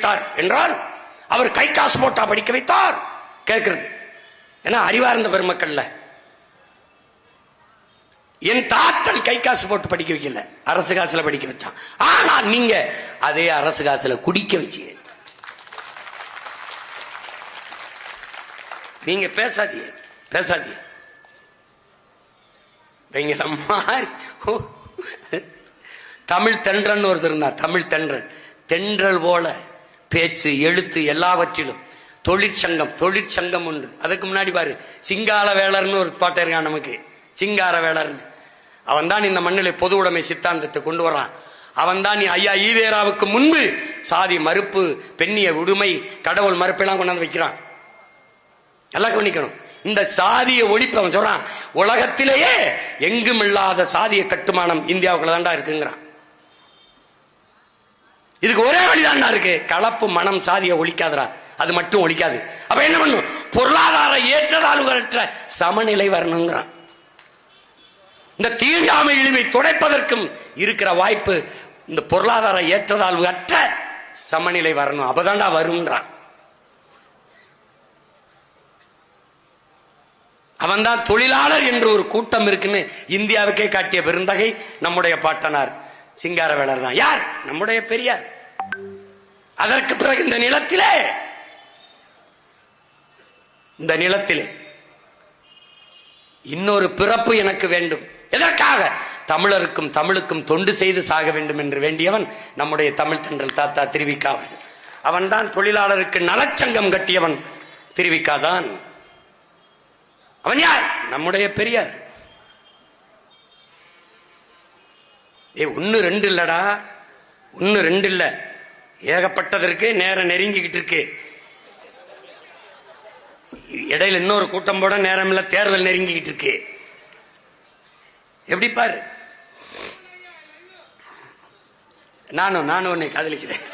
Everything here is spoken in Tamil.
வைத்தார் என்றால் அவர் கை காசு போட்டா படிக்க வைத்தார் கேட்கிறது. ஏன்னா அறிவார்ந்த பெருமக்கள்ல என் தாத்தன் கை காசு போட்டு படிக்க வைக்கல, அரசு காசுல படிக்க வச்சான். ஆனா நீங்க அதே அரசு காசுல குடிக்க வச்சு நீங்க பேசாதீங்க பேசாதீங்க. தமிழ் தென்றன் ஒருத்தர் இருந்தார். தமிழ் தென்றல், தென்றல் போல பேச்சு எழுத்து எல்லாவற்றிலும். தொழிற்சங்கம் ஒன்று. அதுக்கு முன்னாடி பாரு சிங்கார வேளர்னு ஒரு பாட்டை இருக்கான் நமக்கு, சிங்கார வேளர்னு. அவன் தான் இந்த மண்ணிலே பொது உடைமை சித்தாந்தத்தை கொண்டு வரான். அவன் தான் ஐயா ஈவேராவுக்கு முன்பு சாதி மறுப்பு, பெண்ணிய உரிமை, கடவுள் மறுப்பெல்லாம் கொண்டாந்து வைக்கிறான். எல்லாம் கவனிக்கணும். இந்த சாதிய ஒழிப்பு அவன் சொல்றான், உலகத்திலேயே எங்கும் இல்லாத சாதிய கட்டுமானம் இந்தியாவுக்குள்ள தாண்டா இருக்குங்கிறான். இதுக்கு ஒரே வழிதான்டா இருக்கு, கலப்பு மனம் சாதிய ஒழிக்காதரா, அது மட்டும் ஒழிக்காது. அப்ப என்ன பண்ணும், பொருளாதார ஏற்றத்தாழ்வுகளற்ற சமநிலை வரணுங்கிறான். இந்த தீண்டாமை இழிவை துடைப்பதற்கும் இருக்கிற வாய்ப்பு இந்த பொருளாதார ஏற்றத்தாழ்வு அற்ற சமநிலை வரணும். அப்பதான்டா வரும்ன்றான். அவன் தான் தொழிலாளர் என்று ஒரு கூட்டம் இருக்குன்னு இந்தியாவுக்கே காட்டிய பெருந்தகை நம்முடைய பாட்டனார் சிங்காரவேலர் தான். யார்? நம்முடைய பெரியார். அதற்கு பிறகு இந்த நிலத்திலே இன்னொரு பிறப்பு எனக்கு வேண்டும். எதற்காக? தமிழருக்கும் தமிழுக்கும் தொண்டு செய்து சாக வேண்டும் என்று வேண்டியவன் நம்முடைய தமிழ் தென்றல் தாத்தா திருவிக்காவன். அவன் தான் தொழிலாளருக்கு நலச்சங்கம் கட்டியவன் திருவிக்காதான். அவன் யார்? நம்முடைய பெரியார். ஒன்னு ரெண்டு இல்லடா, ஒன்னு ரெண்டு இல்ல, ஏகப்பட்டதற்கு நேரம் நெருங்கிக்கிட்டு இருக்கு. இடையில இன்னொரு கூட்டம் போட நேரம் இல்ல, தேர்தல் நெருங்கிக்கிட்டு இருக்கு. எப்படி பாரு, நானும் உன்னை காதலிக்கிறேன்.